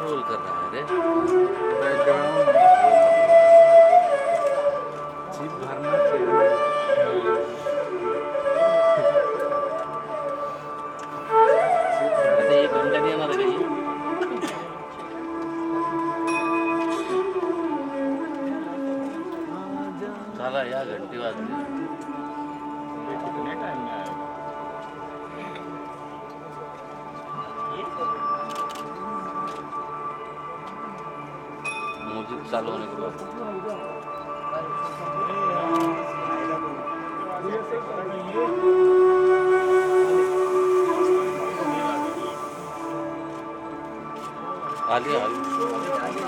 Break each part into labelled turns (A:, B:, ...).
A: Role कर रहा है रे अरे एक घंटा भी हमारा गई साला यार घंटी बात म्यूजिक चालू होने के बाद Alia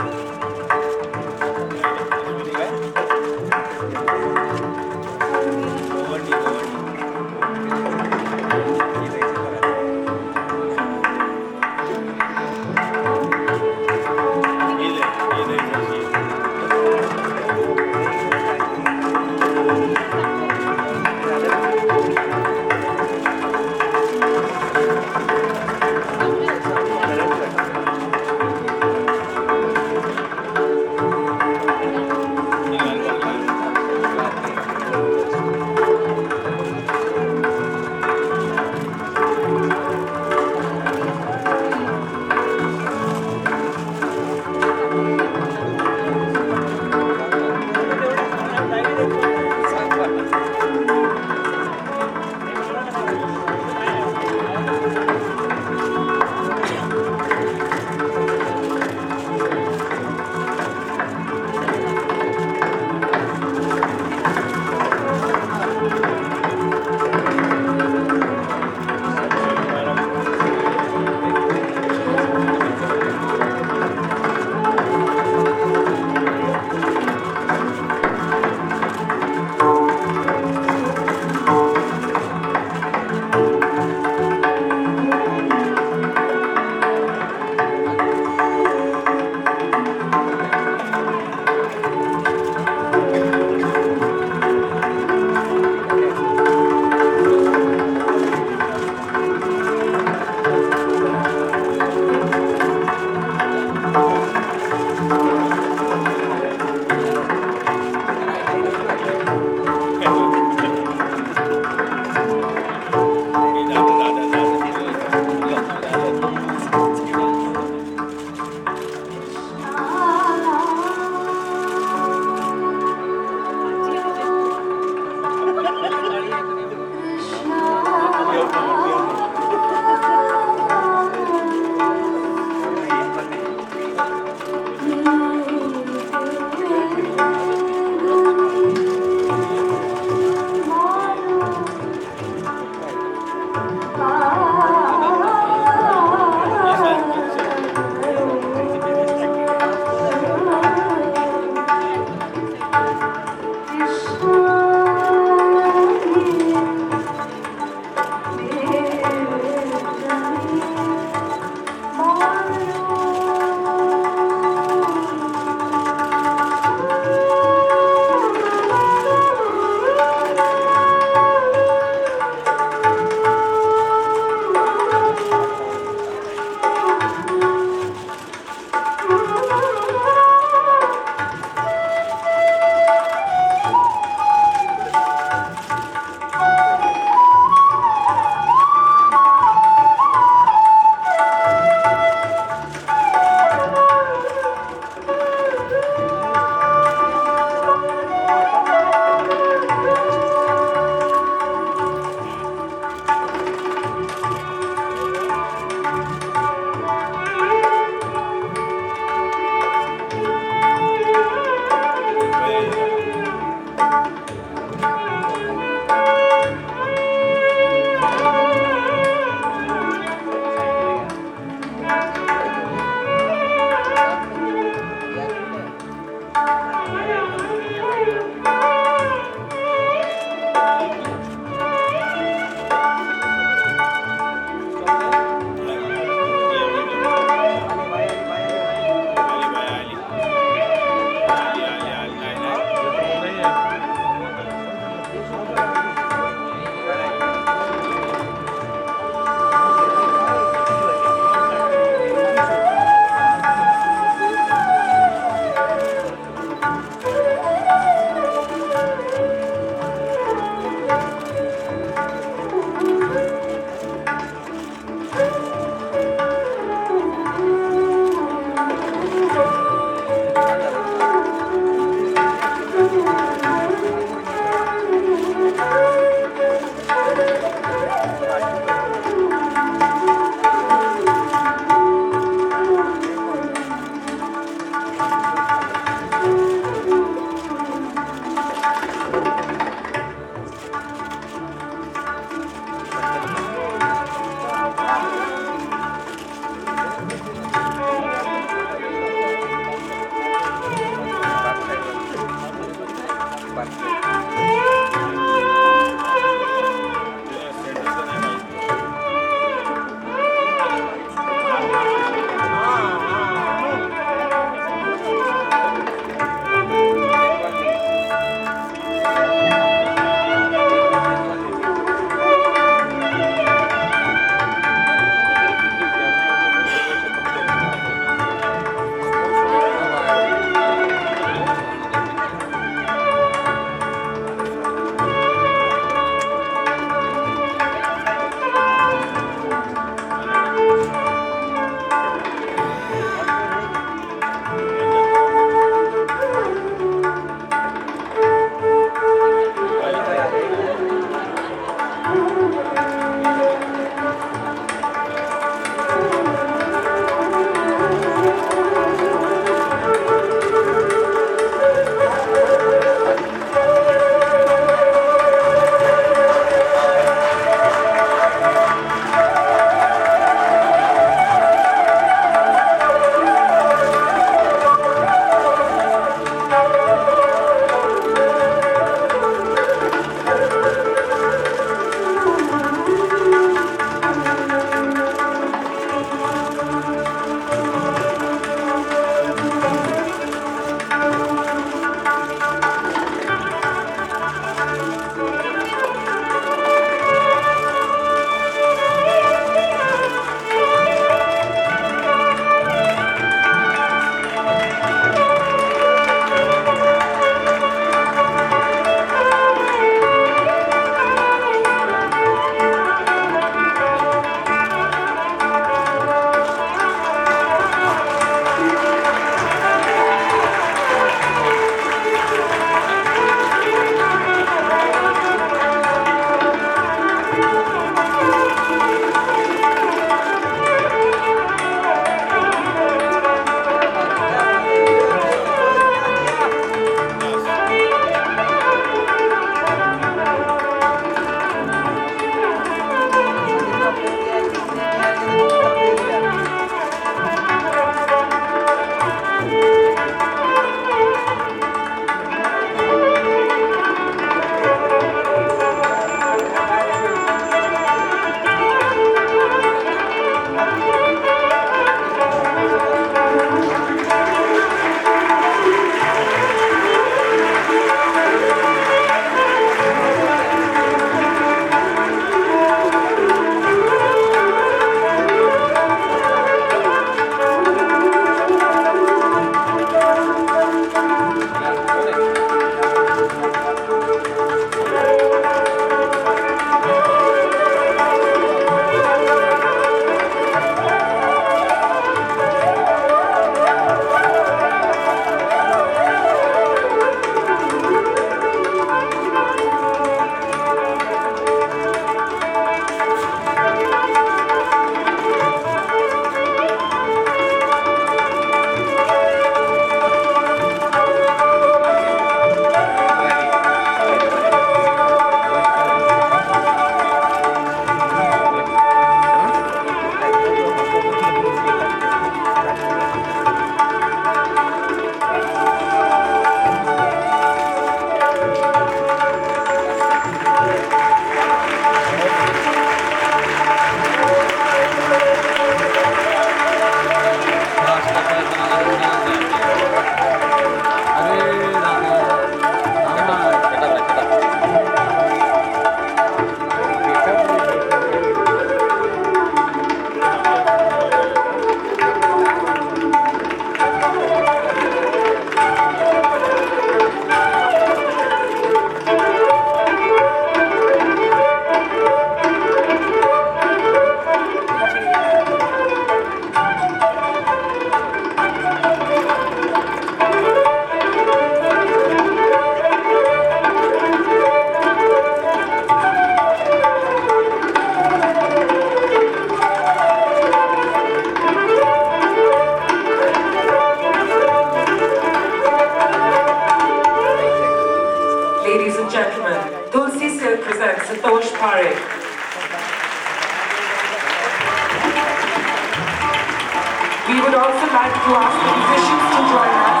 B: We would also like to ask the musicians to join us.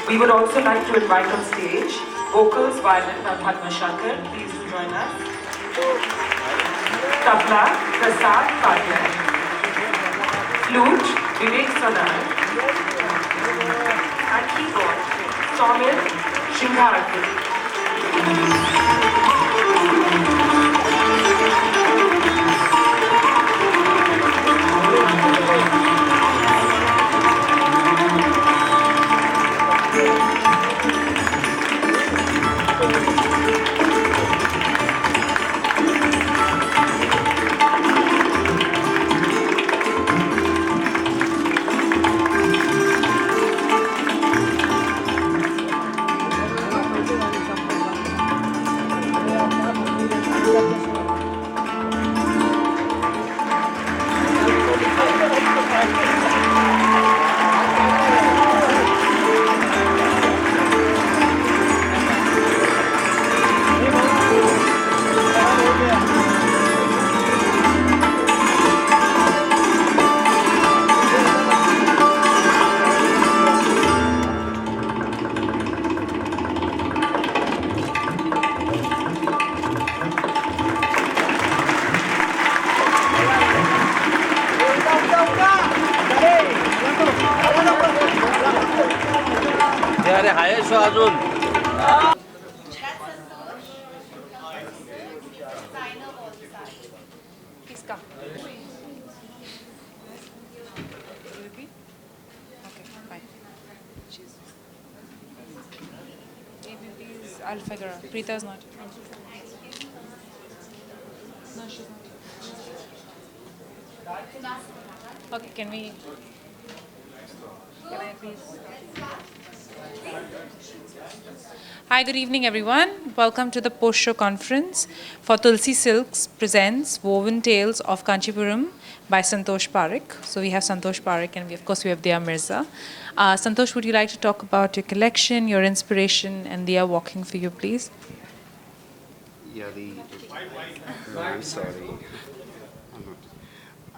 B: We would also like to invite on stage vocals, violin by Padma Shankar. Please do join us. Tabla, Prasad Patel. Flute, Vivek Sonam. And keyboard, Somil Shingarati.
A: अरे हाय show अजून
C: किसका? I'll figure out. Preeta's not. No, she's not. Okay, can I please? Hi, good evening, everyone. Welcome to the post-show conference for Tulsi Silks presents Woven Tales of Kanchipuram by Santosh Parekh. So we have Santosh Parekh and of course we have Dia Mirza. Santosh, would you like to talk about your collection, your inspiration, and Dia walking for you, please?
D: Yeah, no, I'm sorry.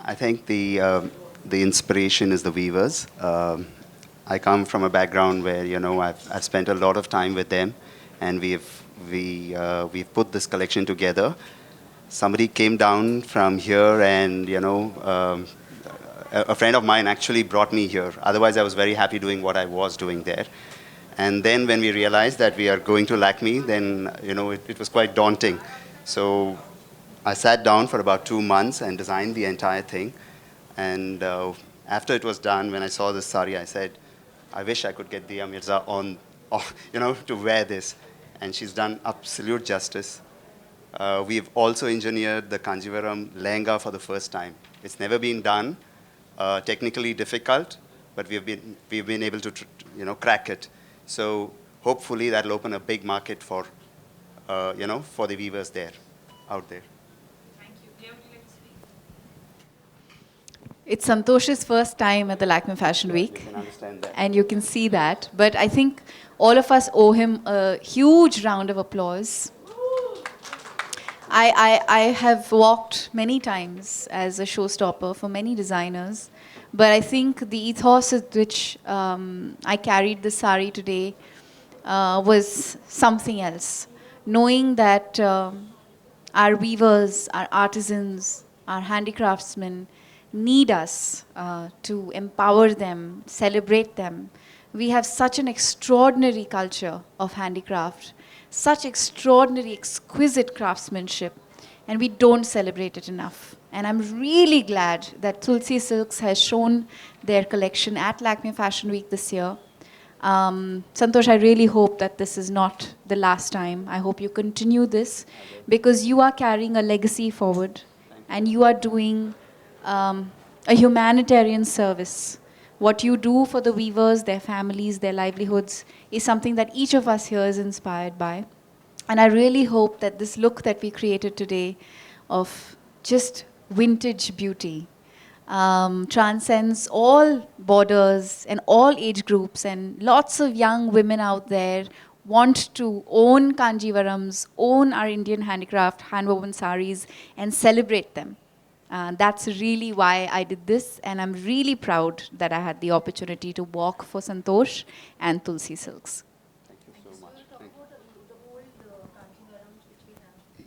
D: I think the inspiration is the weavers. I come from a background where I've spent a lot of time with them, and we've put this collection together. Somebody came down from here, and a friend of mine actually brought me here. Otherwise, I was very happy doing what I was doing there. And then when we realized that we are going to Lakme, then it was quite daunting. So I sat down for about 2 months and designed the entire thing. And after it was done, when I saw this sari, I said, I wish I could get Dia Mirza on to wear this. And she's done absolute justice. We've also engineered the Kanjivaram lehenga for the first time. It's never been done, technically difficult, but we've been able to crack it. So hopefully that'll open a big market for for the weavers out there.
E: It's Santosh's first time at the Lakme Fashion Week.
D: You can understand that.
E: And you can see that. But I think all of us owe him a huge round of applause. I have walked many times as a showstopper for many designers. But I think the ethos with which I carried the sari today was something else. Knowing that our weavers, our artisans, our handicraftsmen need us to empower them, celebrate them. We have such an extraordinary culture of handicraft, such extraordinary, exquisite craftsmanship, and we don't celebrate it enough. And I'm really glad that Tulsi Silks has shown their collection at Lakme Fashion Week this year. Santosh, I really hope that this is not the last time. I hope you continue this because you are carrying a legacy forward and you are doing a humanitarian service what you do for the weavers, their families, their livelihoods, is something that each of us here is inspired by. And I really hope that this look that we created today of just vintage beauty transcends all borders and all age groups, and lots of young women out there want to own Kanjivarams, own our Indian handicraft, handwoven saris, and celebrate them. That's really why I did this, and I'm really proud that I had the opportunity to walk for Santosh and Tulsi Silks.
D: Thank you so much.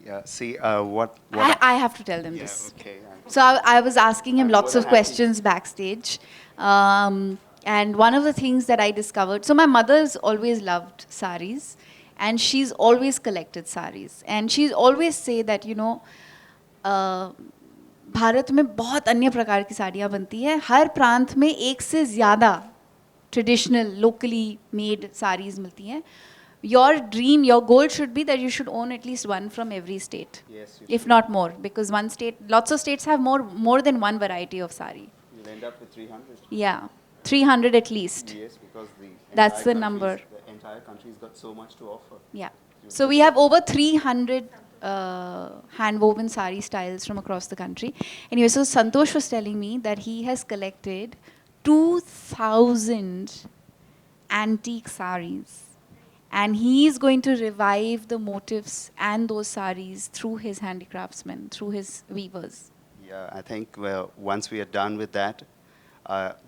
D: Yeah, see, what
E: I have to tell them
D: yeah,
E: this.
D: okay.
E: So I was asking him
D: I'm
E: lots
D: more
E: of
D: than happy.
E: questions backstage. And one of the things that I discovered, so my mother's always loved saris, and she's always collected saris. And she's always say that, you know, Bharat में बहुत अन्य प्रकार की साड़ियाँ बनती हैं. हर प्रांत में एक से ज़्यादा traditional, locally made saris मिलती हैं. Your dream, your goal should be that you should own at least one from every state,
D: Yes, you
E: if
D: should.
E: not more, because one state, lots of states have more than one variety of sari.
D: You'll end up with 300.
E: Yeah, 300 at least.
D: Yes, because the
E: That's
D: entire
E: the number.
D: The entire country's got so much to offer.
E: Yeah. So we have over 300 hand-woven sari styles from across the country. Anyway, so Santosh was telling me that he has collected 2,000 antique saris. And he is going to revive the motifs and those saris through his handicraftsmen, through his weavers.
D: Yeah, I think once we are done with that,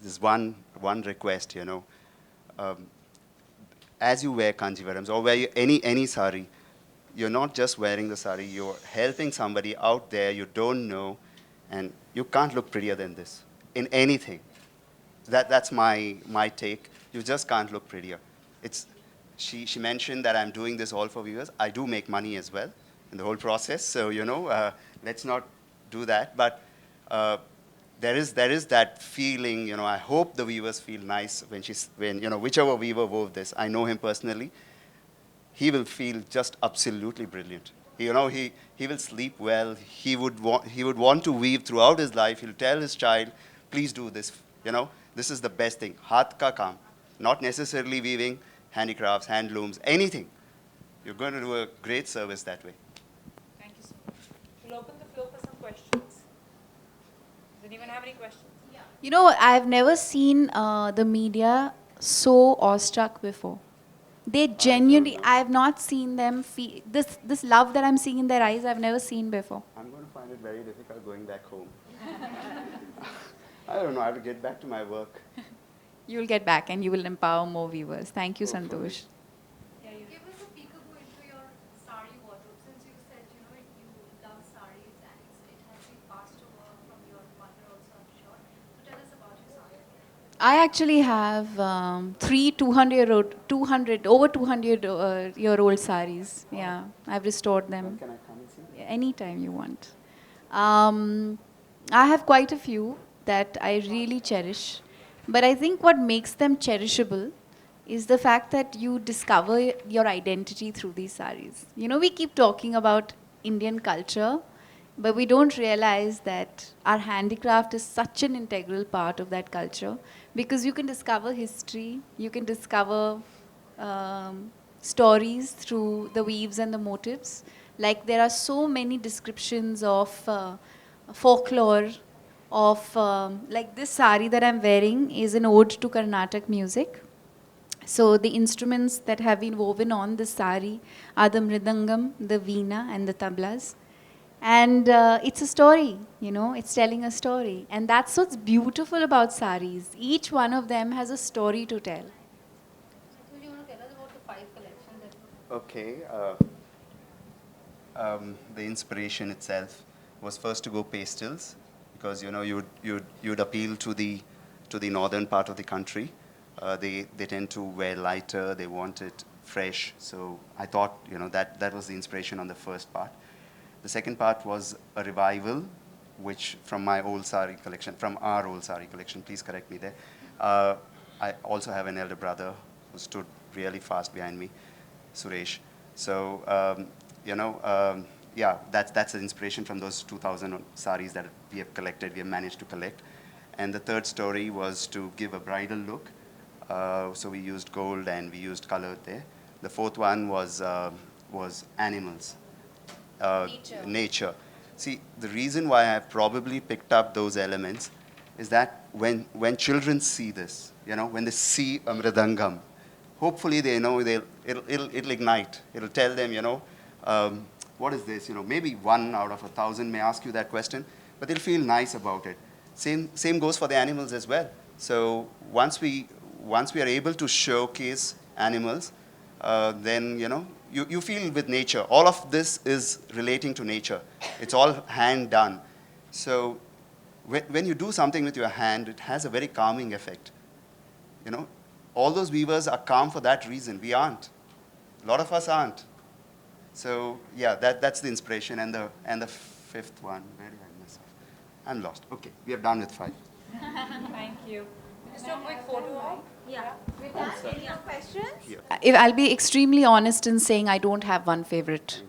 D: there's one request, you know. As you wear kanjivarams or wear any sari, you're not just wearing the sari, you're helping somebody out there you don't know, and you can't look prettier than this in anything. That's my take. You just can't look prettier. She mentioned that I'm doing this all for viewers. I do make money as well in the whole process, so you know, let's not do that. But there is that feeling, you know. I hope the viewers feel nice when you know, whichever weaver wove this. I know him personally. He will feel just absolutely brilliant. You know, he will sleep well. He would want to weave throughout his life. He'll tell his child, please do this. You know, this is the best thing. Haath ka kaam, not necessarily weaving. Handicrafts, handlooms, anything. You're going to do a great service that way.
C: Thank you so much. We'll open the floor for some questions. Does anyone have any questions? Yeah.
E: You know, I've never seen the media so awestruck before. They genuinely, I have not seen them feel this love that I'm seeing in their eyes. I've never seen before.
D: I'm going to find it very difficult going back home. I don't know. I have to get back to my work.
E: You'll get back and you will empower more viewers. Thank you,
D: Hopefully.
E: Santosh.
F: Give us a peekaboo into your sari wardrobe, since you said, you know, you love saris and it has been passed over from your mother also, I'm sure. So tell us about your sari.
E: I actually have three 200 year old saris. Yeah, I've restored them.
D: Can I come and see?
E: Anytime you want. I have quite a few that I really cherish. But I think what makes them cherishable is the fact that you discover your identity through these saris. You know, we keep talking about Indian culture, but we don't realize that our handicraft is such an integral part of that culture, because you can discover history, you can discover stories through the weaves and the motifs. Like, there are so many descriptions of folklore, of like this sari that I'm wearing is an ode to Carnatic music. So the instruments that have been woven on this sari are the mridangam, the veena, and the tablas. And it's a story, you know, it's telling a story. And that's what's beautiful about saris. Each one of them has a story to tell.
F: So you want to tell us about the 5 collections that
D: Okay. The inspiration itself was first to go pastels, because you know you'd appeal to the northern part of the country. They tend to wear lighter. They want it fresh. So I thought, you know, that was the inspiration on the first part. The second part was a revival, which from my old sari collection, from our old sari collection. Please correct me there. I also have an elder brother who stood really fast behind me, Suresh. So you know. Yeah, that's the inspiration from those 2,000 saris that we have collected, we have managed to collect. And the third story was to give a bridal look. So we used gold and we used color there. The fourth one was animals, nature. See, the reason why I probably picked up those elements is that when children see this, when they see a mridangam, hopefully they know it'll ignite. It'll tell them, what is this? Maybe 1 out of 1,000 may ask you that question, but they'll feel nice about it. Same goes for the animals as well. So once we are able to showcase animals, then you feel with nature. All of this is relating to nature. It's all hand done. So when you do something with your hand, it has a very calming effect. All those weavers are calm for that reason. We aren't. A lot of us aren't. So yeah, that's the inspiration. And the fifth one, where did I miss off? I'm lost. Okay, we are done with 5.
C: Thank you. Just a quick photo op.
E: Any more questions? If I'll be extremely honest in saying I don't have one favorite.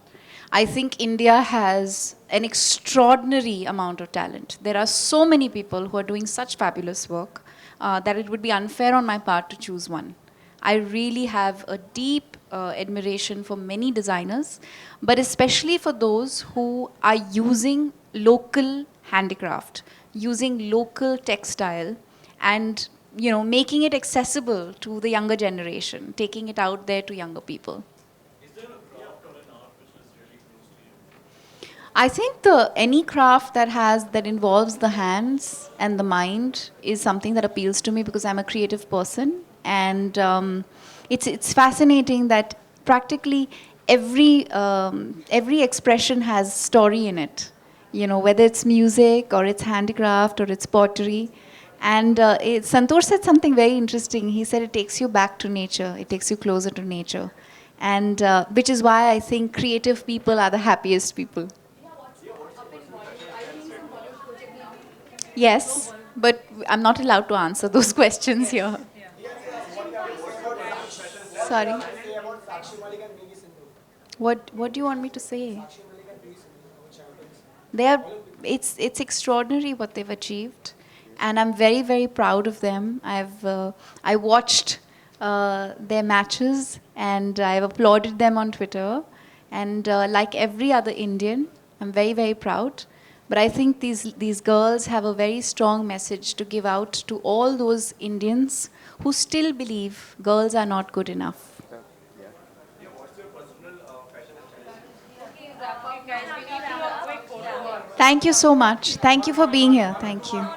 E: I think India has an extraordinary amount of talent. There are so many people who are doing such fabulous work that it would be unfair on my part to choose one. I really have a deep admiration for many designers, but especially for those who are using local handicraft, using local textile, and making it accessible to the younger generation, taking it out there to younger people.
A: Is there a craft or an art which is really close to you?
E: I think any craft that involves the hands and the mind is something that appeals to me because I'm a creative person, and it's fascinating that practically every expression has story in it. Whether it's music or it's handicraft or it's pottery. And Santosh said something very interesting. He said it takes you back to nature. It takes you closer to nature. And which is why I think creative people are the happiest people. Yes, but I'm not allowed to answer those questions here. Sorry. What do you want me to say? It's extraordinary what they've achieved. And I'm very, very proud of them. I watched their matches and I've applauded them on Twitter. And like every other Indian, I'm very, very proud. But I think these girls have a very strong message to give out to all those Indians who still believe girls are not good enough. Thank you so much. Thank you for being here. Thank you.